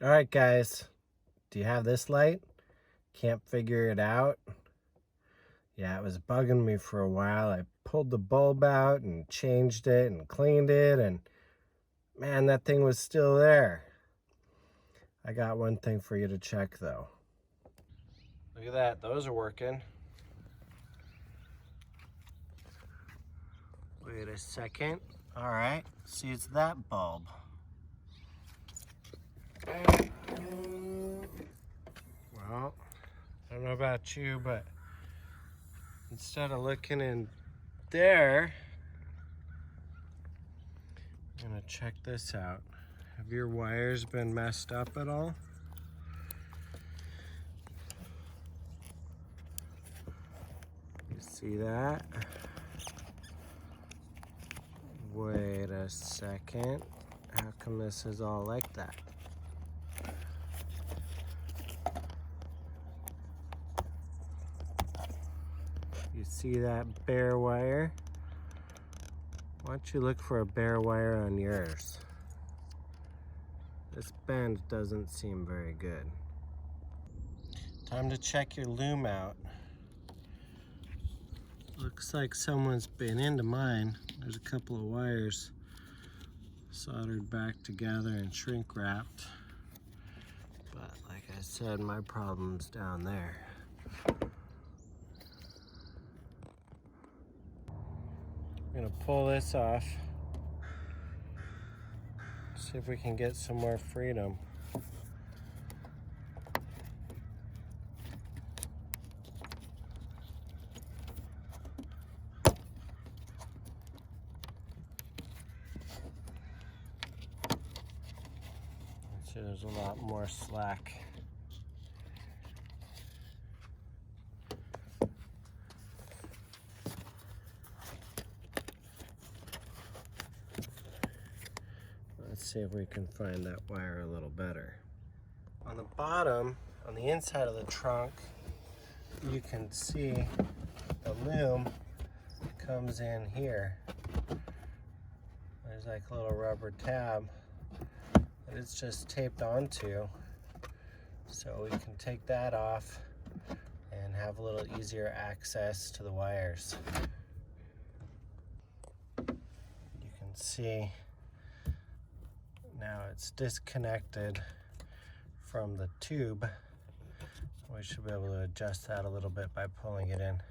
All right, guys, do you have this light? Can't figure it out? Yeah, it was bugging me for a while. I pulled the bulb out and changed it and cleaned it, and man, that thing was still there. I got one thing for you to check though. Look at that, those are working. Wait a second. All right, see, it's that bulb. Well, I don't know about you, but instead of looking in there, I'm gonna check this out. Have your wires been messed up at all? You see that? Wait a second. How come this is all like that? You see that bare wire? Why don't you look for a bare wire on yours? This bend doesn't seem very good. Time to check your loom out. Looks like someone's been into mine. There's a couple of wires soldered back together and shrink wrapped. But like I said, my problem's down there. I'm gonna pull this off. See if we can get some more freedom. See, there's a lot more slack. Let's see if we can find that wire a little better. On the bottom, on the inside of the trunk, you can see the loom comes in here. There's like a little rubber tab that it's just taped onto, so we can take that off and have a little easier access to the wires. You can see now it's disconnected from the tube. We should be able to adjust that a little bit by pulling it in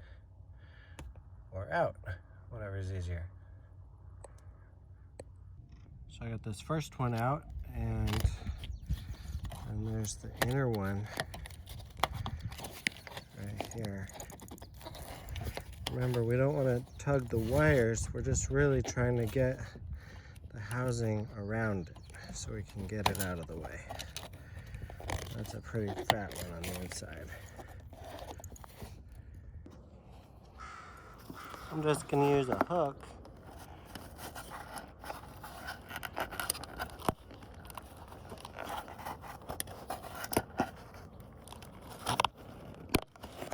or out, whatever is easier. So I got this first one out, and there's the inner one right here. Remember, we don't want to tug the wires. We're just really trying to get the housing around it so we can get it out of the way. That's a pretty fat one on the inside. I'm just going to use a hook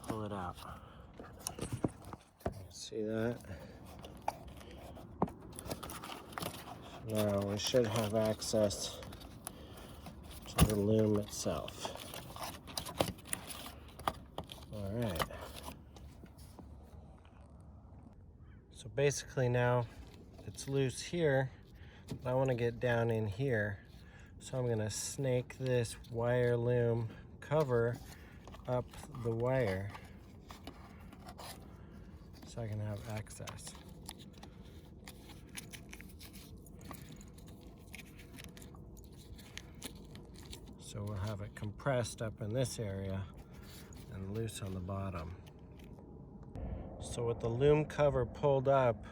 pull it out. See that? Now we should have access to the loom itself. All right. So basically now it's loose here, but I want to get down in here. So I'm going to snake this wire loom cover up the wire so I can have access. So we'll have it compressed up in this area and loose on the bottom. So with the loom cover pulled up,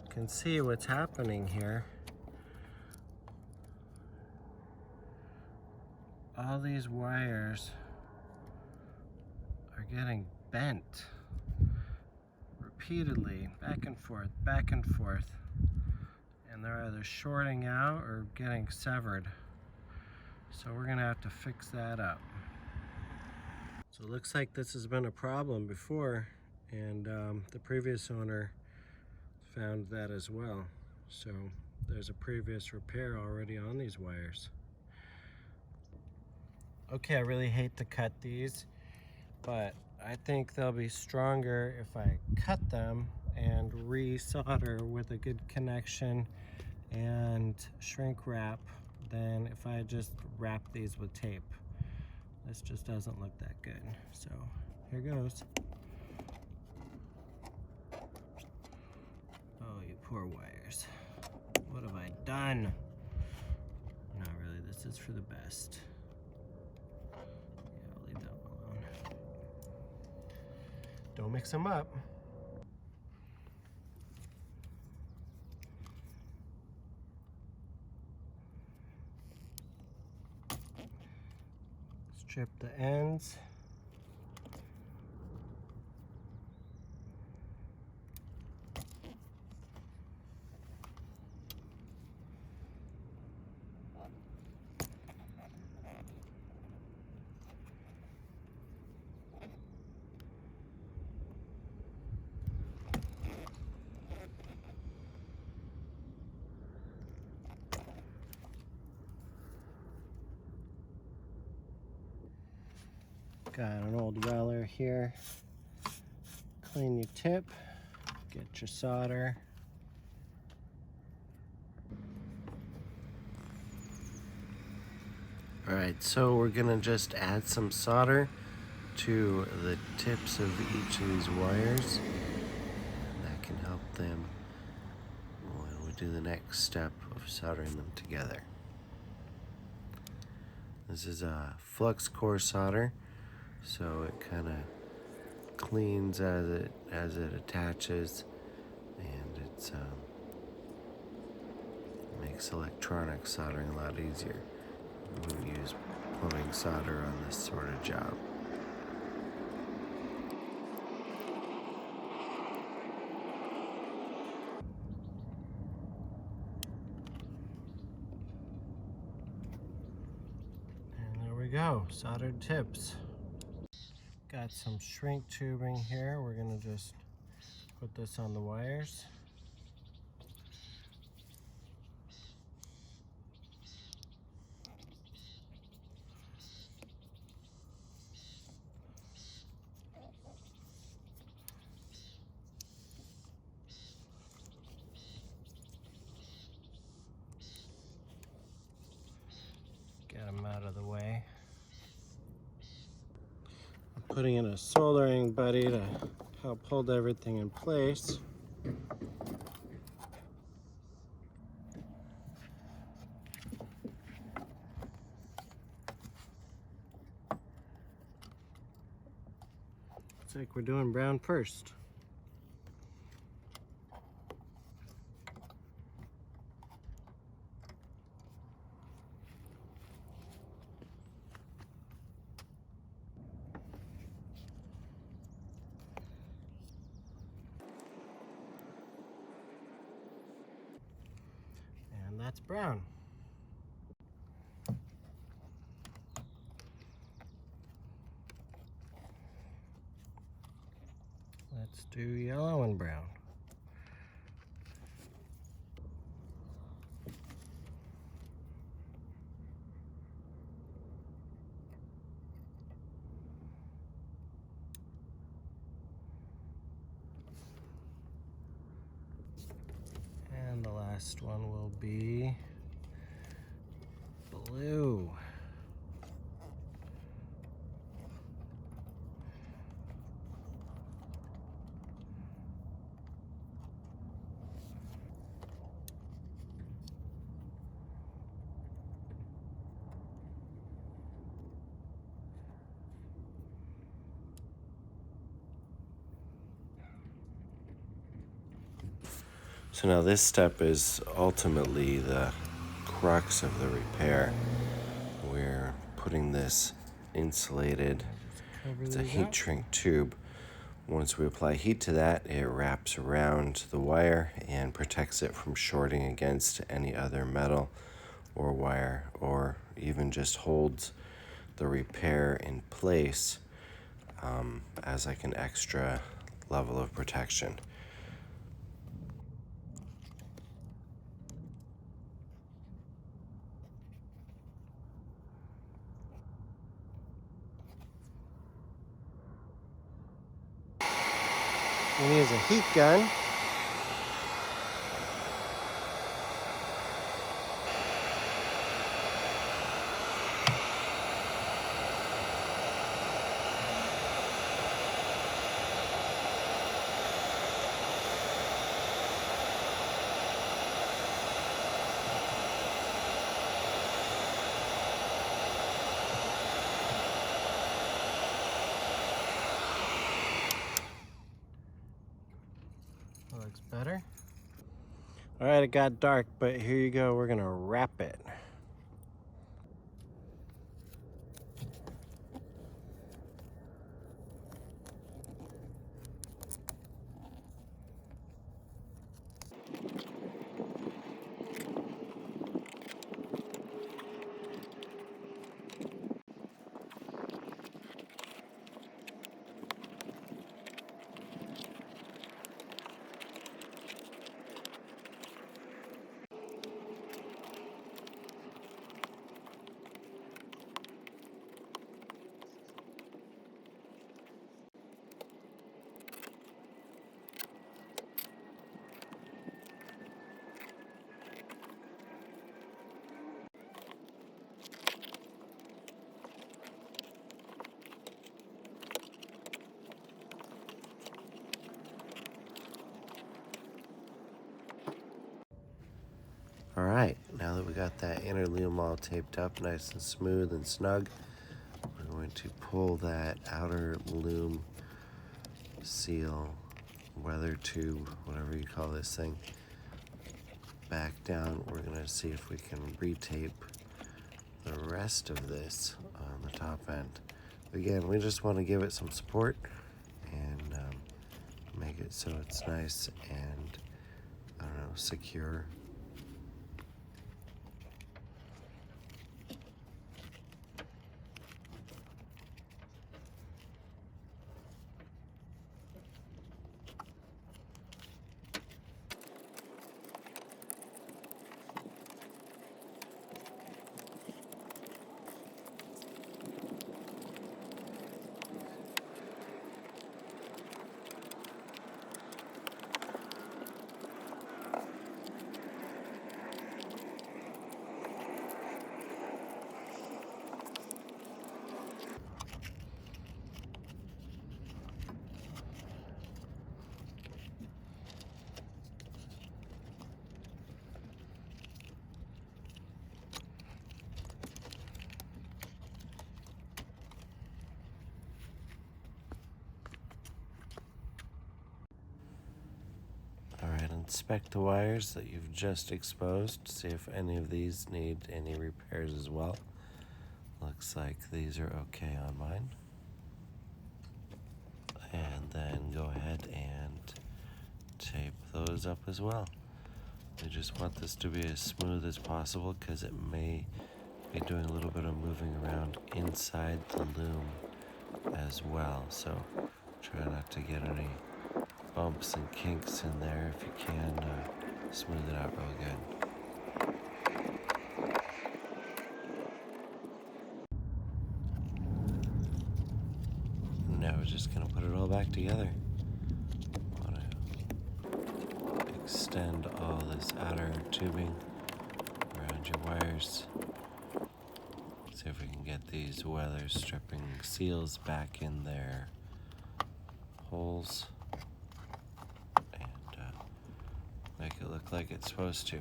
you can see what's happening here. All these wires are getting bent repeatedly, back and forth, and they're either shorting out or getting severed. So we're gonna have to fix that up. So it looks like this has been a problem before, and the previous owner found that as well. So there's a previous repair already on these wires. Okay, I really hate to cut these, but I think they'll be stronger if I cut them and re-solder with a good connection and shrink wrap than if I just wrap these with tape. This just doesn't look that good. So here goes. Oh, you poor wires. What have I done? Not really, this is for the best. Yeah, I'll leave that one alone. Don't mix them up. Strip the ends. Got an old weller here. Clean your tip, get your solder. Alright, so we're gonna just add some solder to the tips of each of these wires. And that can help them when we do the next step of soldering them together. This is a flux core solder, so it kind of cleans as it attaches, and it's makes electronic soldering a lot easier. We wouldn't use plumbing solder on this sort of job. And there we go, soldered tips. Got some shrink tubing here. We're gonna just put this on the wires. Get them out of the way. I'm putting in a soldering buddy to help hold everything in place. Looks like we're doing brown first. And that's brown. Let's do yellow and brown. And the last one will be blue. So now this step is ultimately the crux of the repair. We're putting this insulated, it's a heat shrink tube. Once we apply heat to that, it wraps around the wire and protects it from shorting against any other metal or wire, or even just holds the repair in place as like an extra level of protection. I'm gonna use a heat gun. That looks better. All right, it got dark, but here you go. We're gonna wrap it. All right, now that we got that inner loom all taped up nice and smooth and snug, we're going to pull that outer loom seal, weather tube, whatever you call this thing, back down. We're gonna see if we can retape the rest of this on the top end. Again, we just want to give it some support and make it so it's nice and, I don't know, secure. Inspect the wires that you've just exposed, see if any of these need any repairs as well. Looks like these are okay on mine. And then go ahead and tape those up as well. We just want this to be as smooth as possible because it may be doing a little bit of moving around inside the loom as well. So try not to get any bumps and kinks in there. If you can, smooth it out real good. Now we're just gonna put it all back together. Want to extend all this outer tubing around your wires. See if we can get these weather stripping seals back in their holes. Make it look like it's supposed to.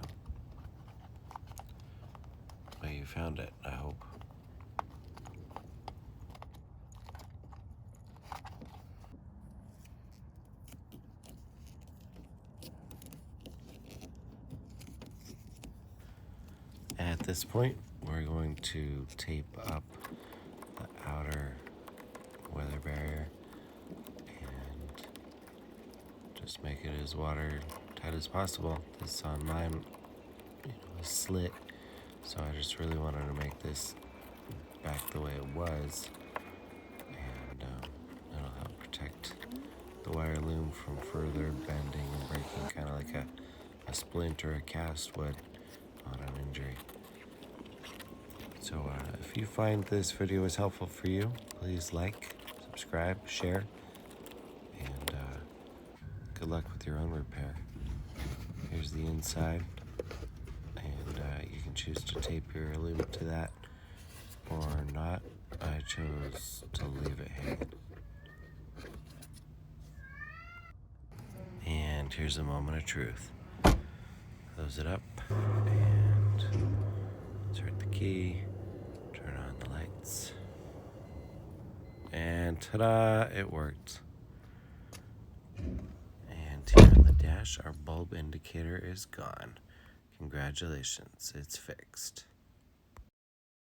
Well, you found it, I hope. At this point, we're going to tape up the outer weather barrier and just make it as watertight as possible. This on mine, was slit, so I just really wanted to make this back the way it was, and it'll help protect the wire loom from further bending and breaking, kind of like a splint or a cast would on an injury. So if you find this video is helpful for you, please like, subscribe, share, and Good luck with your own repair. Here's the inside, and you can choose to tape your loom to that or not. I chose to leave it hanging. And here's a moment of truth. Close it up and insert the key, turn on the lights, and ta-da, it worked. And here on the dash, our bulb indicator is gone. Congratulations, it's fixed.